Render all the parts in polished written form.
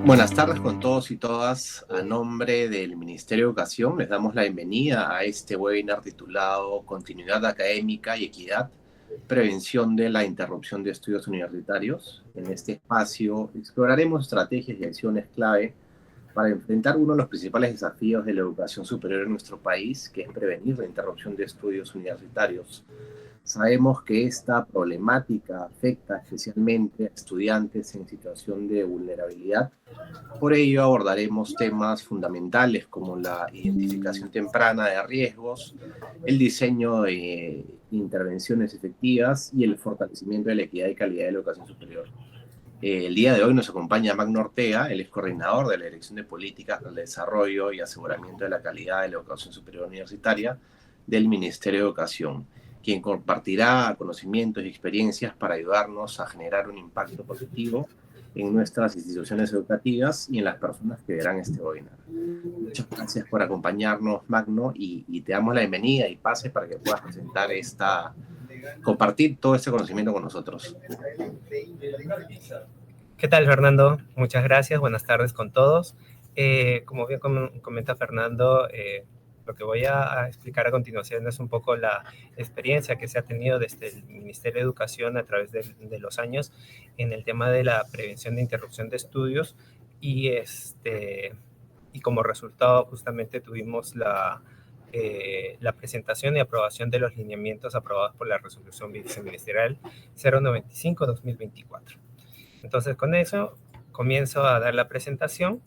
Buenas tardes con todos y todas. A nombre del Ministerio de Educación les damos la bienvenida a este webinar titulado Continuidad académica y equidad, prevención de la interrupción de estudios universitarios. En este espacio exploraremos estrategias y acciones clave para enfrentar uno de los principales desafíos de la educación superior en nuestro país, que es prevenir la interrupción de estudios universitarios. Sabemos que esta problemática afecta especialmente a estudiantes en situación de vulnerabilidad. Por ello abordaremos temas fundamentales como la identificación temprana de riesgos, el diseño de intervenciones efectivas y el fortalecimiento de la equidad y calidad de la educación superior. El día de hoy nos acompaña Magno Ortega, él es coordinador de la Dirección de Políticas para el Desarrollo y Aseguramiento de la Calidad de la Educación Superior Universitaria del Ministerio de Educación, quien compartirá conocimientos y experiencias para ayudarnos a generar un impacto positivo en nuestras instituciones educativas y en las personas que verán este webinar. Muchas gracias por acompañarnos, Magno, y te damos la bienvenida y pase para que puedas presentar compartir todo este conocimiento con nosotros. ¿Qué tal, Fernando? Muchas gracias. Buenas tardes con todos. Como bien comenta Fernando, lo que voy a explicar a continuación es un poco la experiencia que se ha tenido desde el Ministerio de Educación a través de los años en el tema de la prevención de interrupción de estudios y como resultado justamente tuvimos la presentación y aprobación de los lineamientos aprobados por la Resolución Viceministerial 095-2024. Entonces, con eso comienzo a dar la presentación.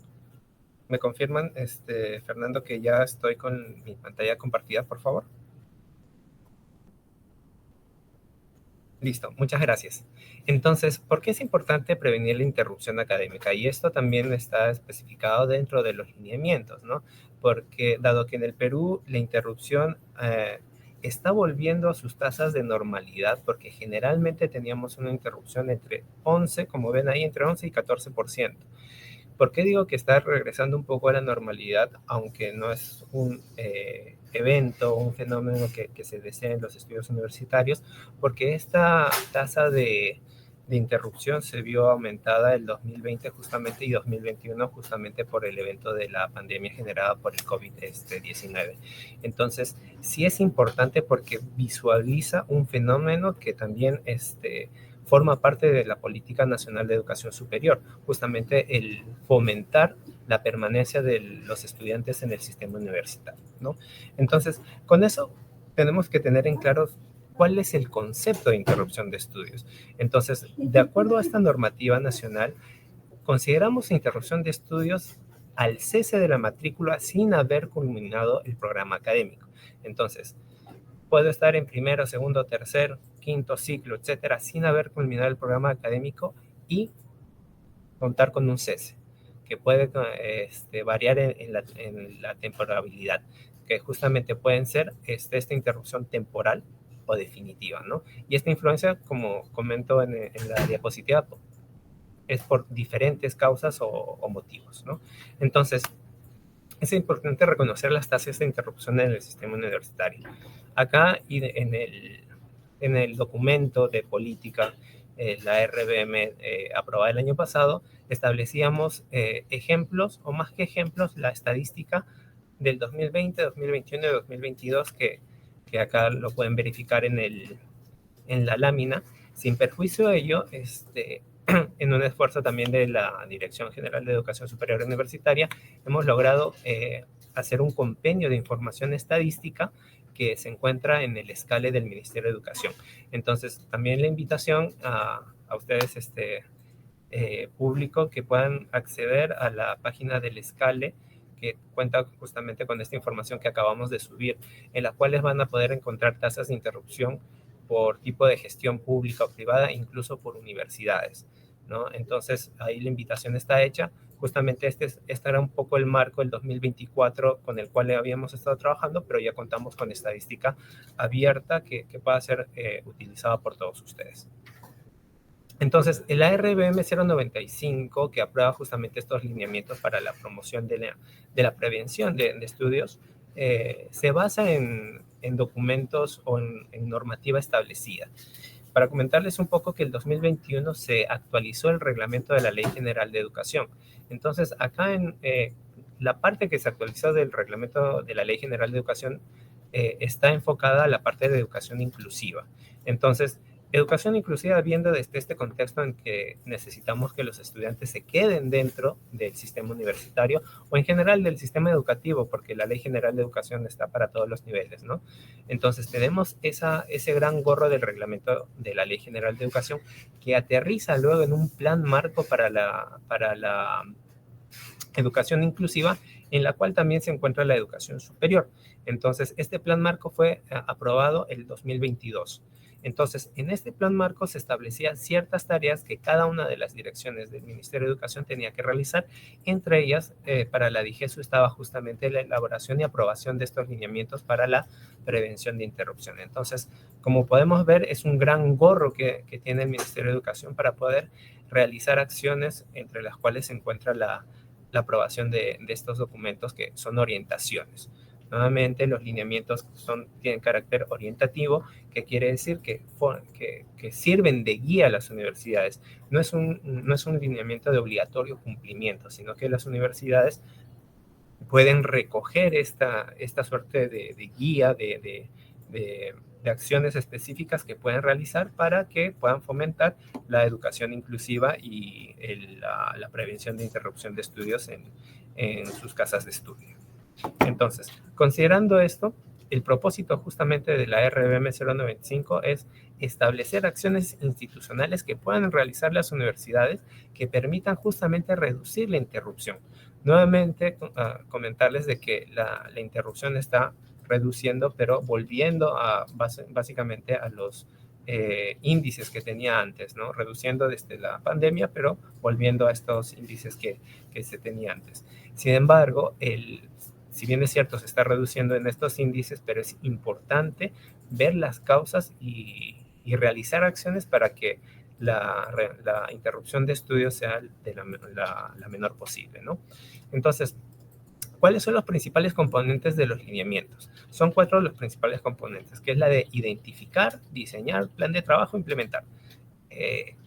¿Me confirman, Fernando, que ya estoy con mi pantalla compartida, por favor? Listo, muchas gracias. Entonces, ¿por qué es importante prevenir la interrupción académica? Y esto también está especificado dentro de los lineamientos, ¿no? Porque dado que en el Perú la interrupción está volviendo a sus tasas de normalidad, porque generalmente teníamos una interrupción entre 11, como ven ahí, entre 11 y 14%. ¿Por qué digo que está regresando un poco a la normalidad, aunque no es un evento o un fenómeno que se desee en los estudios universitarios? Porque esta tasa de interrupción se vio aumentada el 2020 justamente y 2021 justamente por el evento de la pandemia generada por el COVID-19. Entonces, sí es importante porque visualiza un fenómeno que también forma parte de la Política Nacional de Educación Superior, justamente el fomentar la permanencia de los estudiantes en el sistema universitario, ¿no? Entonces, con eso tenemos que tener en claro cuál es el concepto de interrupción de estudios. Entonces, de acuerdo a esta normativa nacional, consideramos interrupción de estudios al cese de la matrícula sin haber culminado el programa académico. Entonces, puedo estar en primero, segundo, tercer, quinto ciclo, etcétera, sin haber culminado el programa académico y contar con un cese, que puede variar en la temporalidad, que justamente pueden ser esta interrupción temporal o definitiva, ¿no? Y esta influencia, como comento en la diapositiva, es por diferentes causas o motivos, ¿no? Entonces, es importante reconocer las tasas de interrupción en el sistema universitario. Acá y en el documento de política, la RBM aprobada el año pasado, establecíamos ejemplos, o más que ejemplos, la estadística del 2020, 2021 y 2022, que acá lo pueden verificar en la lámina. Sin perjuicio de ello, en un esfuerzo también de la Dirección General de Educación Superior Universitaria, hemos logrado hacer un compendio de información estadística que se encuentra en el escale del Ministerio de Educación. Entonces, también la invitación a ustedes, público, que puedan acceder a la página del escale, que cuenta justamente con esta información que acabamos de subir, en la cual van a poder encontrar tasas de interrupción por tipo de gestión pública o privada, incluso por universidades, ¿no? Entonces, ahí la invitación está hecha. Justamente este era un poco el marco del 2024 con el cual habíamos estado trabajando, pero ya contamos con estadística abierta que pueda ser utilizada por todos ustedes. Entonces, el ARBM 095, que aprueba justamente estos lineamientos para la promoción de la prevención de estudios, se basa en documentos o en normativa establecida. para comentarles un poco que el 2021 se actualizó el reglamento de la Ley General de Educación. Entonces, acá en la parte que se actualizó del reglamento de la Ley General de Educación está enfocada a la parte de educación inclusiva. Entonces, educación inclusiva viendo desde este contexto en que necesitamos que los estudiantes se queden dentro del sistema universitario o en general del sistema educativo, porque la Ley General de Educación está para todos los niveles, ¿no? Entonces tenemos ese gran gorro del reglamento de la Ley General de Educación que aterriza luego en un plan marco para la educación inclusiva, en la cual también se encuentra la educación superior. Entonces, este plan marco fue aprobado el 2022. Entonces, en este plan marco se establecían ciertas tareas que cada una de las direcciones del Ministerio de Educación tenía que realizar. Entre ellas, para la DIGESU estaba justamente la elaboración y aprobación de estos lineamientos para la prevención de interrupción. Entonces, como podemos ver, es un gran gorro que tiene el Ministerio de Educación para poder realizar acciones, entre las cuales se encuentra la aprobación de estos documentos que son orientaciones. Nuevamente, los lineamientos tienen carácter orientativo, que quiere decir que sirven de guía a las universidades. No es un lineamiento de obligatorio cumplimiento, sino que las universidades pueden recoger esta suerte de guía, de acciones específicas que pueden realizar para que puedan fomentar la educación inclusiva y la prevención de interrupción de estudios en sus casas de estudio. Entonces, considerando esto, el propósito justamente de la RBM 095 es establecer acciones institucionales que puedan realizar las universidades que permitan justamente reducir la interrupción. Nuevamente, comentarles de que la interrupción está reduciendo, pero volviendo básicamente a los índices que tenía antes, ¿no? Reduciendo desde la pandemia, pero volviendo a estos índices que se tenía antes. Sin embargo, si bien es cierto, se está reduciendo en estos índices, pero es importante ver las causas y realizar acciones para que la interrupción de estudios sea de la menor posible, ¿no? Entonces, ¿cuáles son los principales componentes de los lineamientos? Son 4 los principales componentes, que es la de identificar, diseñar, plan de trabajo, implementar.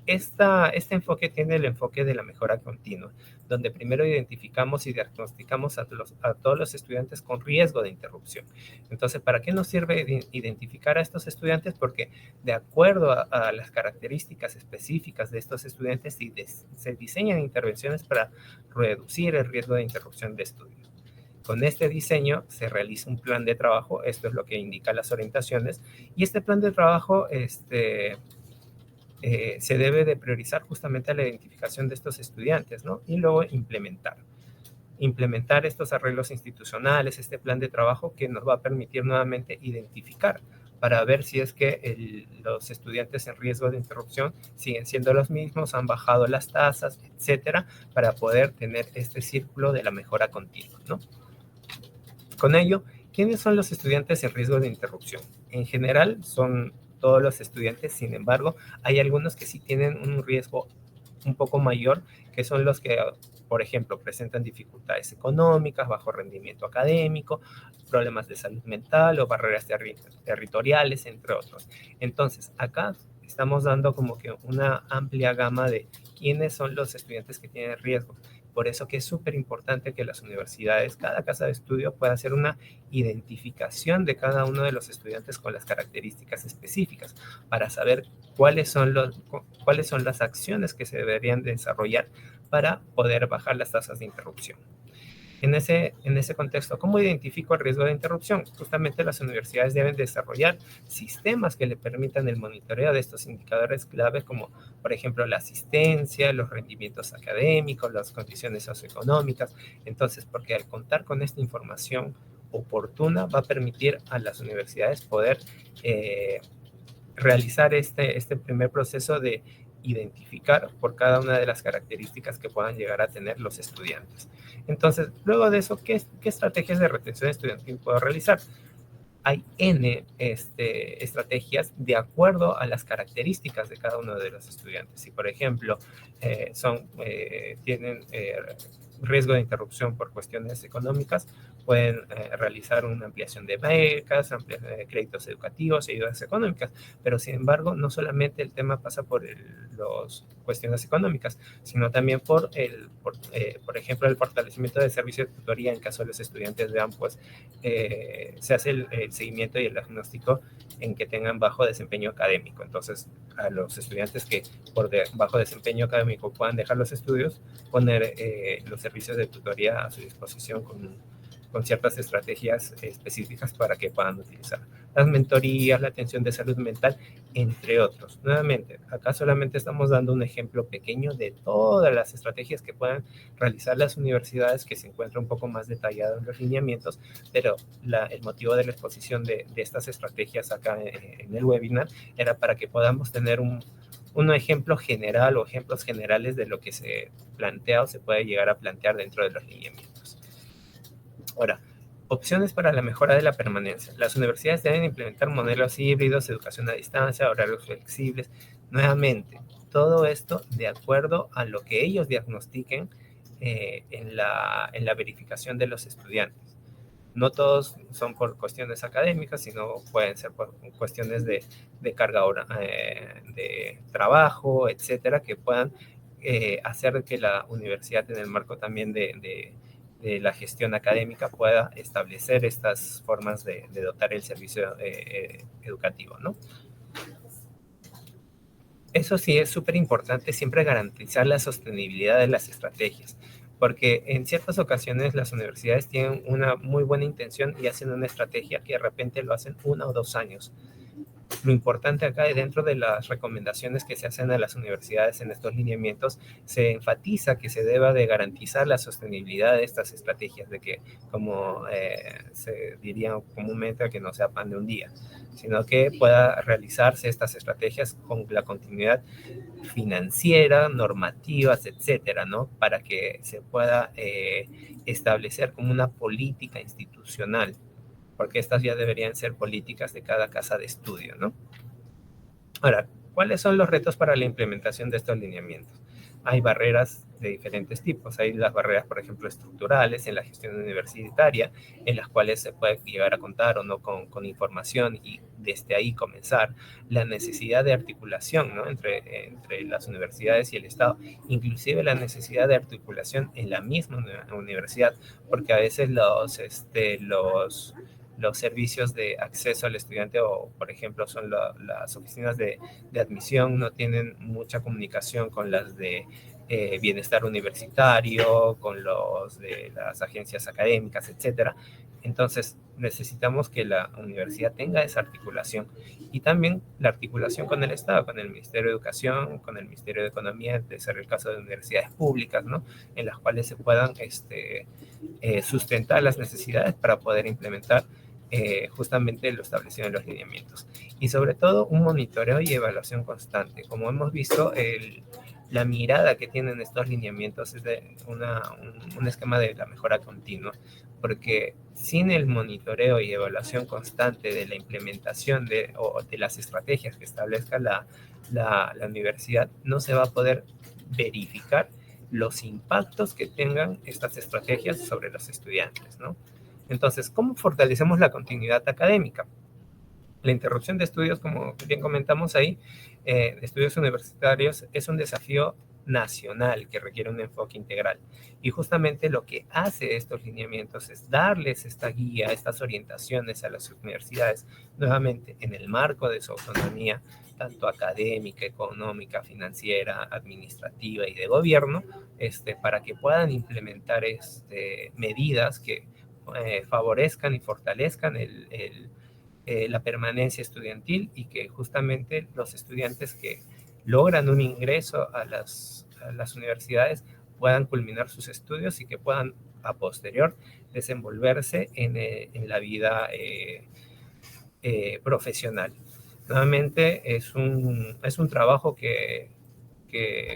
Este enfoque tiene el enfoque de la mejora continua, donde primero identificamos y diagnosticamos a todos los estudiantes con riesgo de interrupción. Entonces, ¿para qué nos sirve identificar a estos estudiantes? Porque de acuerdo a las características específicas de estos estudiantes, se diseñan intervenciones para reducir el riesgo de interrupción de estudios. Con este diseño se realiza un plan de trabajo, esto es lo que indica las orientaciones, y este plan de trabajo se debe de priorizar justamente a la identificación de estos estudiantes, ¿no? Y luego implementar estos arreglos institucionales, este plan de trabajo que nos va a permitir nuevamente identificar para ver si es que los estudiantes en riesgo de interrupción siguen siendo los mismos, han bajado las tasas, etcétera, para poder tener este círculo de la mejora continua, ¿no? Con ello, ¿quiénes son los estudiantes en riesgo de interrupción? En general son todos los estudiantes, sin embargo, hay algunos que sí tienen un riesgo un poco mayor, que son los que, por ejemplo, presentan dificultades económicas, bajo rendimiento académico, problemas de salud mental o barreras territoriales, entre otros. Entonces, acá estamos dando como que una amplia gama de quiénes son los estudiantes que tienen riesgo. Por eso que es súper importante que las universidades, cada casa de estudio, pueda hacer una identificación de cada uno de los estudiantes con las características específicas para saber cuáles son las acciones que se deberían desarrollar para poder bajar las tasas de interrupción. En ese contexto, ¿cómo identifico el riesgo de interrupción? Justamente las universidades deben desarrollar sistemas que le permitan el monitoreo de estos indicadores claves, como por ejemplo la asistencia, los rendimientos académicos, las condiciones socioeconómicas. Entonces, porque al contar con esta información oportuna va a permitir a las universidades poder realizar este primer proceso de identificar por cada una de las características que puedan llegar a tener los estudiantes. Entonces, luego de eso, ¿qué estrategias de retención estudiantil puedo realizar? Hay N estrategias de acuerdo a las características de cada uno de los estudiantes. Si, por ejemplo, tienen riesgo de interrupción por cuestiones económicas, pueden realizar una ampliación de becas, créditos educativos, ayudas económicas, pero sin embargo, no solamente el tema pasa por las cuestiones económicas, sino también por ejemplo, el fortalecimiento del servicio de tutoría en caso de los estudiantes vean, pues, se hace el seguimiento y el diagnóstico en que tengan bajo desempeño académico. Entonces, a los estudiantes que por bajo desempeño académico puedan dejar los estudios, poner los servicios de tutoría a su disposición con ciertas estrategias específicas para que puedan utilizar las mentorías, la atención de salud mental, entre otros. Nuevamente, acá solamente estamos dando un ejemplo pequeño de todas las estrategias que puedan realizar las universidades, que se encuentra un poco más detallado en los lineamientos, pero el motivo de la exposición de estas estrategias acá en el webinar era para que podamos tener un ejemplo general o ejemplos generales de lo que se plantea o se puede llegar a plantear dentro de los lineamientos. Ahora, opciones para la mejora de la permanencia. Las universidades deben implementar modelos híbridos, educación a distancia, horarios flexibles. Nuevamente, todo esto de acuerdo a lo que ellos diagnostiquen en la verificación de los estudiantes. No todos son por cuestiones académicas, sino pueden ser por cuestiones de carga de trabajo, etcétera, que puedan hacer que la universidad, en el marco también de la gestión académica, pueda establecer estas formas de dotar el servicio educativo, ¿no? Eso sí es súper importante, siempre garantizar la sostenibilidad de las estrategias, porque en ciertas ocasiones las universidades tienen una muy buena intención y hacen una estrategia que de repente lo hacen 1 o 2 años. Lo importante acá, dentro de las recomendaciones que se hacen a las universidades en estos lineamientos, se enfatiza que se deba de garantizar la sostenibilidad de estas estrategias, de que, como se diría comúnmente, que no sea pan de un día, sino que pueda realizarse estas estrategias con la continuidad financiera, normativas, etcétera, ¿no? Para que se pueda establecer como una política institucional, porque estas ya deberían ser políticas de cada casa de estudio, ¿no? Ahora, ¿cuáles son los retos para la implementación de estos lineamientos? Hay barreras de diferentes tipos. Hay las barreras, por ejemplo, estructurales en la gestión universitaria, en las cuales se puede llegar a contar o no con información y desde ahí comenzar. La necesidad de articulación, ¿no?, entre las universidades y el Estado, inclusive la necesidad de articulación en la misma universidad, porque a veces los servicios de acceso al estudiante, o por ejemplo son las oficinas de admisión, no tienen mucha comunicación con las de bienestar universitario, con los de las agencias académicas, etcétera. Entonces necesitamos que la universidad tenga esa articulación, y también la articulación con el Estado, con el Ministerio de Educación, con el Ministerio de Economía, de ser el caso de universidades públicas, ¿no?, en las cuales se puedan sustentar las necesidades para poder implementar justamente lo establecido en los lineamientos. Y sobre todo un monitoreo y evaluación constante. Como hemos visto, la mirada que tienen estos lineamientos es de un esquema de la mejora continua, porque sin el monitoreo y evaluación constante de la implementación de las estrategias que establezca la universidad, no se va a poder verificar los impactos que tengan estas estrategias sobre los estudiantes, ¿no? Entonces, ¿cómo fortalecemos la continuidad académica? La interrupción de estudios, como bien comentamos ahí, estudios universitarios, es un desafío nacional que requiere un enfoque integral. Y justamente lo que hace estos lineamientos es darles esta guía, estas orientaciones a las universidades, nuevamente en el marco de su autonomía, tanto académica, económica, financiera, administrativa y de gobierno, para que puedan implementar medidas que favorezcan y fortalezcan la permanencia estudiantil, y que justamente los estudiantes que logran un ingreso a las universidades puedan culminar sus estudios y que puedan a posterior desenvolverse en la vida profesional. Nuevamente es un trabajo que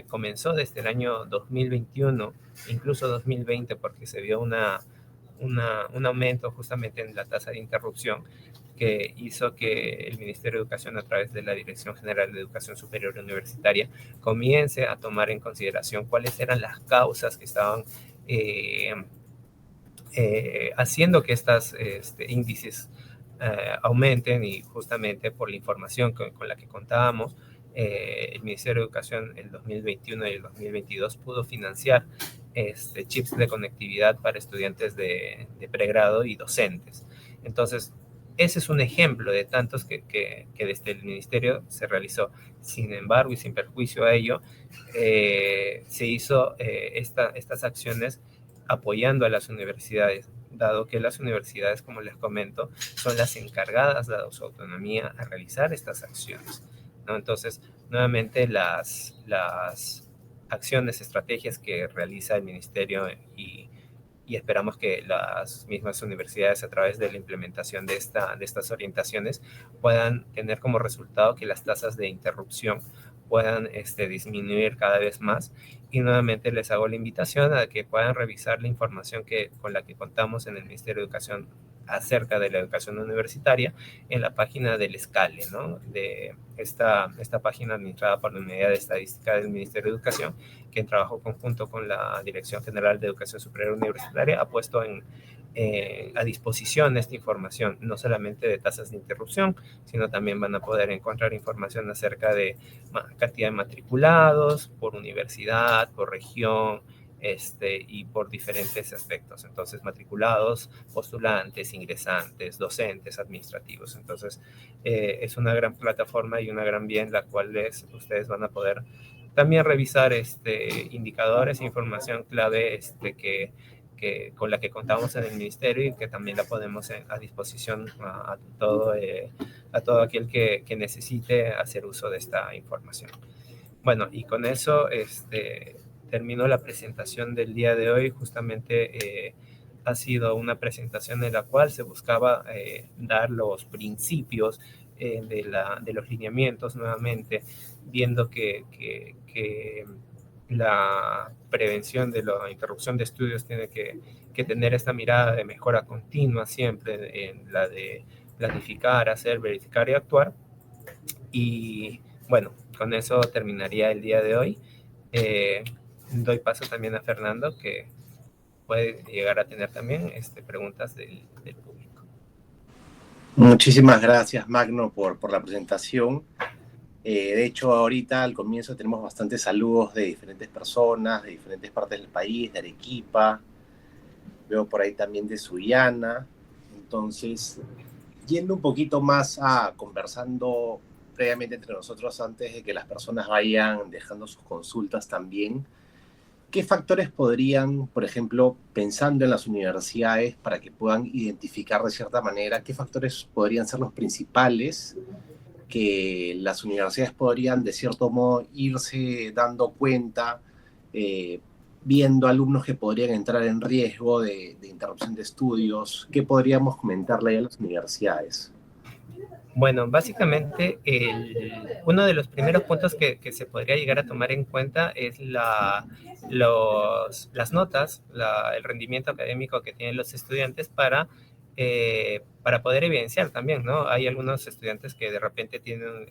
comenzó desde el año 2021, incluso 2020, porque se vio un aumento justamente en la tasa de interrupción, que hizo que el Ministerio de Educación, a través de la Dirección General de Educación Superior Universitaria, comience a tomar en consideración cuáles eran las causas que estaban haciendo que estos índices aumenten, y justamente por la información con la que contábamos, el Ministerio de Educación en el 2021 y el 2022 pudo financiar chips de conectividad para estudiantes de pregrado y docentes. Entonces, ese es un ejemplo de tantos que desde el Ministerio se realizó. Sin embargo, y sin perjuicio a ello, se hizo estas acciones apoyando a las universidades, dado que las universidades, como les comento, son las encargadas, dado su autonomía, a realizar estas acciones, ¿no? Entonces, nuevamente, las acciones, estrategias que realiza el Ministerio y esperamos que las mismas universidades, a través de la implementación de estas orientaciones, puedan tener como resultado que las tasas de interrupción puedan disminuir cada vez más. Y nuevamente les hago la invitación a que puedan revisar la información con la que contamos en el Ministerio de Educación acerca de la educación universitaria en la página del ESCALE, ¿no? De esta página administrada por la Unidad de Estadística del Ministerio de Educación, que en trabajo conjunto con la Dirección General de Educación Superior Universitaria ha puesto a disposición esta información, no solamente de tasas de interrupción, sino también van a poder encontrar información acerca de cantidad de matriculados por universidad, por región, y por diferentes aspectos. Entonces, matriculados, postulantes, ingresantes, docentes, administrativos. Entonces, es una gran plataforma y una gran vía en la cual ustedes van a poder también revisar indicadores e información clave con la que contamos en el Ministerio, y que también la ponemos a disposición a todo aquel que necesite hacer uso de esta información. Bueno, y con eso termino la presentación del día de hoy. Justamente ha sido una presentación en la cual se buscaba dar los principios de los lineamientos, nuevamente viendo que la prevención de la interrupción de estudios tiene que tener esta mirada de mejora continua siempre, en la de planificar, hacer, verificar y actuar. Y bueno, con eso terminaría el día de hoy. Doy paso también a Fernando, que puede llegar a tener también preguntas del público. Muchísimas gracias, Magno, por la presentación. De hecho, ahorita al comienzo tenemos bastantes saludos de diferentes personas, de diferentes partes del país, de Arequipa, veo por ahí también de Sullana. Entonces, yendo un poquito más conversando previamente entre nosotros antes de que las personas vayan dejando sus consultas también, ¿qué factores podrían, por ejemplo, pensando en las universidades para que puedan identificar de cierta manera, qué factores podrían ser los principales que las universidades podrían de cierto modo irse dando cuenta, viendo alumnos que podrían entrar en riesgo de interrupción de estudios? ¿Qué podríamos comentarle a las universidades? Bueno, básicamente uno de los primeros puntos que se podría llegar a tomar en cuenta es las notas, el rendimiento académico que tienen los estudiantes para poder evidenciar también, ¿no? Hay algunos estudiantes que de repente tienen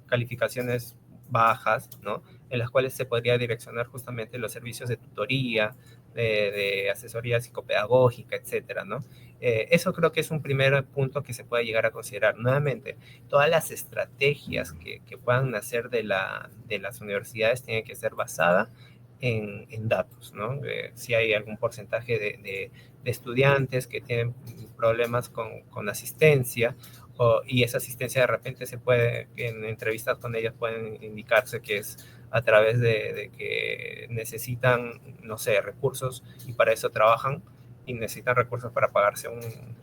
calificaciones bajas, ¿no? En las cuales se podría direccionar justamente los servicios de tutoría, de asesoría psicopedagógica, etcétera, ¿no? Eso creo que es un primer punto que se puede llegar a considerar. Nuevamente, todas las estrategias que puedan nacer de las universidades tienen que ser basadas en datos, ¿no? Si hay algún porcentaje de estudiantes que tienen problemas con asistencia, y esa asistencia de repente en entrevistas con ellos pueden indicarse que es a través de que necesitan, no sé, recursos, y para eso trabajan, y necesitan recursos para pagarse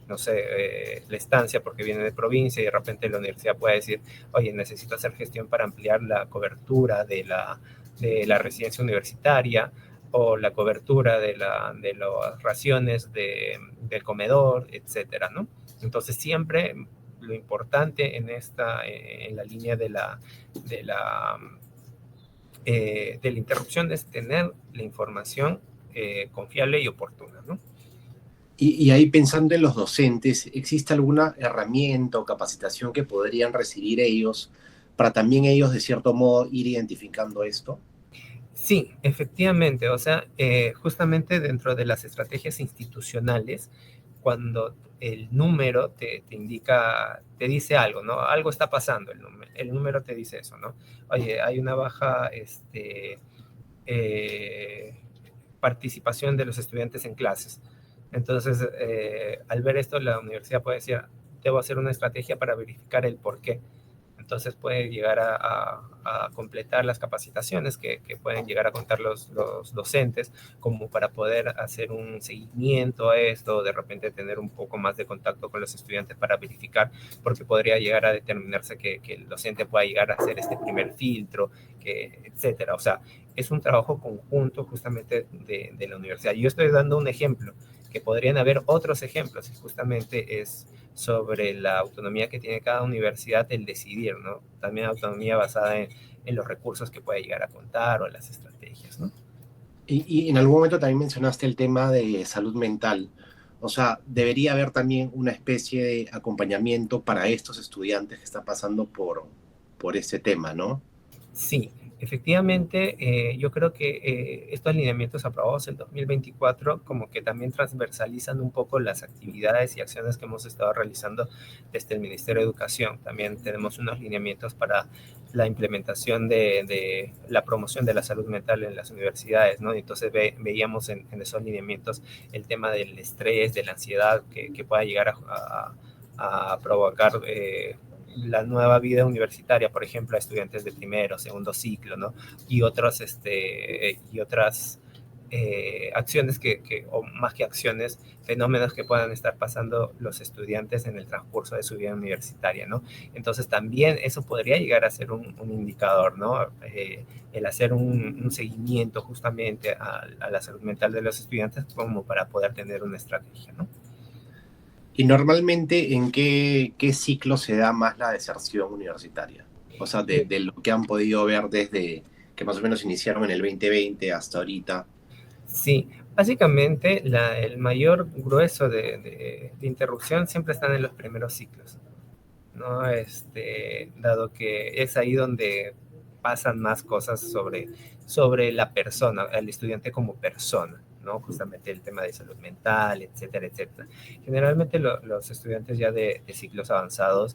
la estancia porque viene de provincia, y de repente la universidad puede decir, oye, necesito hacer gestión para ampliar la cobertura de la residencia universitaria, o la cobertura de las raciones del comedor, etcétera, ¿no? Entonces, siempre lo importante en la línea de la interrupción es tener la información confiable y oportuna, ¿no? Y ahí pensando en los docentes, ¿existe alguna herramienta o capacitación que podrían recibir ellos para también ellos de cierto modo ir identificando esto? Sí, efectivamente, o sea, justamente dentro de las estrategias institucionales, cuando el número te indica, te dice algo, ¿no? Algo está pasando, el número te dice eso, ¿no? Oye, hay una baja eh, participación de los estudiantes en clases. Entonces, al ver esto, la universidad puede decir, debo hacer una estrategia para verificar el por qué. Entonces puede llegar a completar las capacitaciones que pueden llegar a contar los docentes, como para poder hacer un seguimiento a esto, de repente tener un poco más de contacto con los estudiantes para verificar, porque podría llegar a determinarse que el docente pueda llegar a hacer este primer filtro, etcétera. O sea, es un trabajo conjunto justamente de la universidad. Yo estoy dando un ejemplo, que podrían haber otros ejemplos, y justamente es sobre la autonomía que tiene cada universidad el decidir, ¿no? También autonomía basada en los recursos que puede llegar a contar o las estrategias, ¿no? Y en algún momento también mencionaste el tema de salud mental. O sea, debería haber también una especie de acompañamiento para estos estudiantes que están pasando por este tema, ¿no? Sí, efectivamente, yo creo que estos lineamientos aprobados en 2024 como que también transversalizan un poco las actividades y acciones que hemos estado realizando desde el Ministerio de Educación. También tenemos unos lineamientos para la implementación de la promoción de la salud mental en las universidades, ¿no? Entonces veíamos en esos lineamientos el tema del estrés, de la ansiedad que pueda llegar a provocar la nueva vida universitaria, por ejemplo, a estudiantes de primero, segundo ciclo, ¿no? Y otras acciones o más que acciones, fenómenos que puedan estar pasando los estudiantes en el transcurso de su vida universitaria, ¿no? Entonces también eso podría llegar a ser un indicador, ¿no? El hacer un seguimiento justamente a la salud mental de los estudiantes como para poder tener una estrategia, ¿no? Y normalmente, ¿en qué ciclo se da más la deserción universitaria? O sea, de lo que han podido ver desde que más o menos iniciaron en el 2020 hasta ahorita. Sí, básicamente el mayor grueso de interrupción siempre están en los primeros ciclos, ¿no? Dado que es ahí donde pasan más cosas sobre la persona, el estudiante como persona, ¿no? Justamente el tema de salud mental, etcétera, etcétera. Generalmente los estudiantes ya de ciclos avanzados,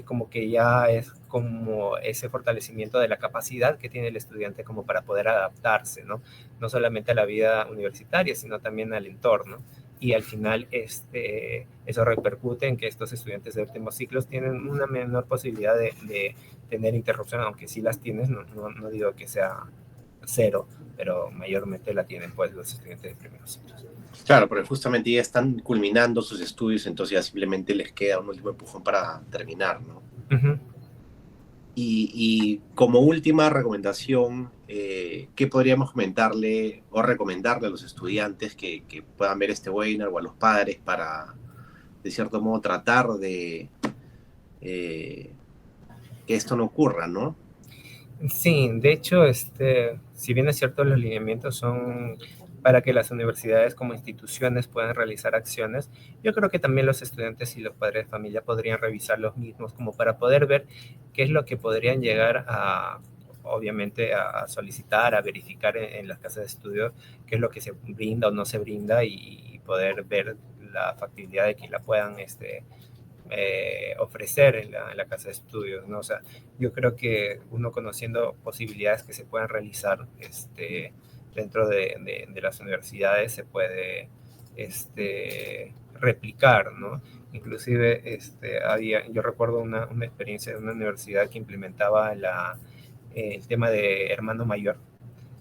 como que ya es como ese fortalecimiento de la capacidad que tiene el estudiante como para poder adaptarse, ¿no? No solamente a la vida universitaria, sino también al entorno y al final eso repercute en que estos estudiantes de últimos ciclos tienen una menor posibilidad de tener interrupción, aunque sí las tienes, no digo que sea cero, pero mayormente la tienen pues los estudiantes de primeros ciclos. Claro, porque justamente ya están culminando sus estudios, entonces ya simplemente les queda un último empujón para terminar, ¿no? Uh -huh. Y como última recomendación, ¿qué podríamos comentarle o recomendarle a los estudiantes que puedan ver este webinar o a los padres para, de cierto modo, tratar de que esto no ocurra, ¿no? Sí, de hecho, si bien es cierto, los lineamientos son para que las universidades como instituciones puedan realizar acciones, yo creo que también los estudiantes y los padres de familia podrían revisar los mismos como para poder ver qué es lo que podrían llegar obviamente, a solicitar, a verificar en las casas de estudio, qué es lo que se brinda o no se brinda y poder ver la factibilidad de que la puedan ofrecer en la casa de estudios, ¿no? O sea, yo creo que uno conociendo posibilidades que se puedan realizar dentro de las universidades se puede replicar, ¿no? Inclusive yo recuerdo una experiencia de una universidad que implementaba el tema de hermano mayor,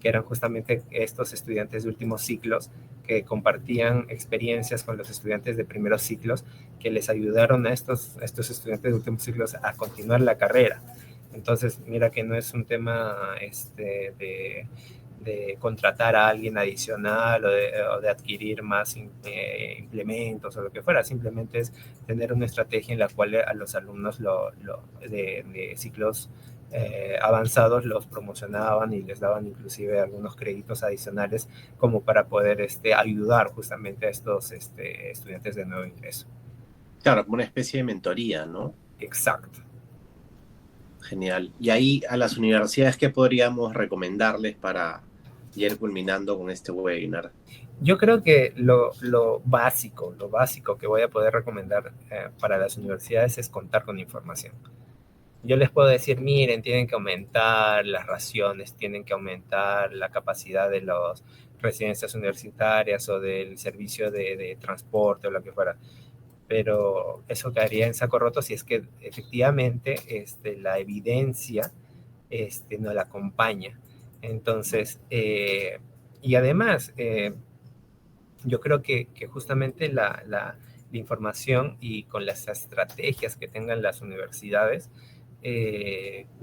que eran justamente estos estudiantes de últimos ciclos que compartían experiencias con los estudiantes de primeros ciclos que les ayudaron a estos estudiantes de últimos ciclos a continuar la carrera. Entonces, mira que no es un tema de contratar a alguien adicional o de adquirir más implementos o lo que fuera, simplemente es tener una estrategia en la cual a los alumnos de ciclos avanzados los promocionaban y les daban inclusive algunos créditos adicionales como para poder ayudar justamente a estos estudiantes de nuevo ingreso. Claro, como una especie de mentoría, ¿no? Exacto. Genial. Y ahí a las universidades, ¿qué podríamos recomendarles para ir culminando con este webinar? Yo creo que lo básico que voy a poder recomendar para las universidades es contar con información. Yo les puedo decir, miren, tienen que aumentar las raciones, tienen que aumentar la capacidad de las residencias universitarias o del servicio de transporte o lo que fuera. Pero eso caería en saco roto si es que efectivamente la evidencia no la acompaña. Entonces, y además, yo creo que justamente la información y con las estrategias que tengan las universidades,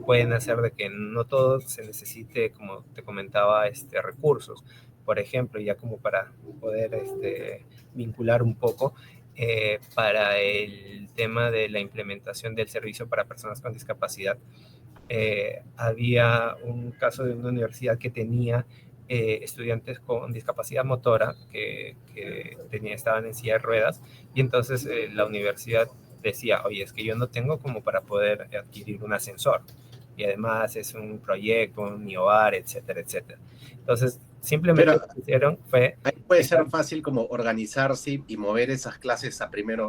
pueden hacer de que no todo se necesite, como te comentaba, recursos. Por ejemplo, ya como para poder vincular un poco, para el tema de la implementación del servicio para personas con discapacidad, había un caso de una universidad que tenía estudiantes con discapacidad motora que estaban en silla de ruedas, y entonces la universidad decía, oye, es que yo no tengo como para poder adquirir un ascensor, y además es un proyecto, un IOAR, etcétera, etcétera. Entonces, simplemente Pero lo que hicieron fue ahí puede ser fácil como organizarse y mover esas clases al a primer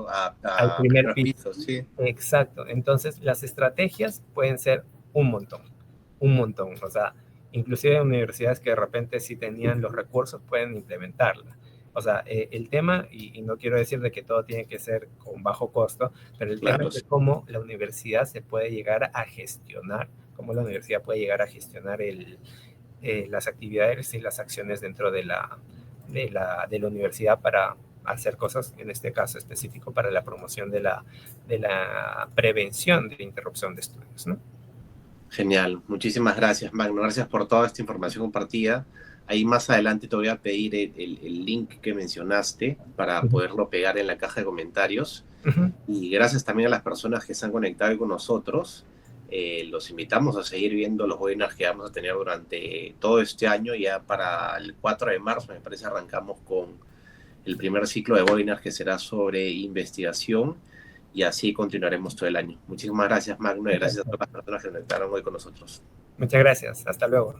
primeros piso. pisos, ¿sí? Exacto. Entonces, las estrategias pueden ser un montón, un montón. O sea, inclusive universidades que de repente sí tenían los recursos pueden implementarla. O sea, el tema, y no quiero decir de que todo tiene que ser con bajo costo, pero el tema Claro, es de cómo la universidad se puede llegar a gestionar, cómo la universidad puede llegar a gestionar las actividades y las acciones dentro de la universidad para hacer cosas, en este caso específico, para la promoción de la prevención de interrupción de estudios, ¿no? genial. Muchísimas gracias, Magno. Gracias por toda esta información compartida. Ahí más adelante te voy a pedir el link que mencionaste para Uh-huh. poderlo pegar en la caja de comentarios. Uh-huh. Y gracias también a las personas que se han conectado con nosotros. Los invitamos a seguir viendo los webinars que vamos a tener durante todo este año. Ya para el 4 de marzo, me parece, arrancamos con el primer ciclo de webinars que será sobre investigación, y así continuaremos todo el año. Muchísimas gracias, Magno, y gracias a todas las personas que conectaron hoy con nosotros. Muchas gracias. Hasta luego.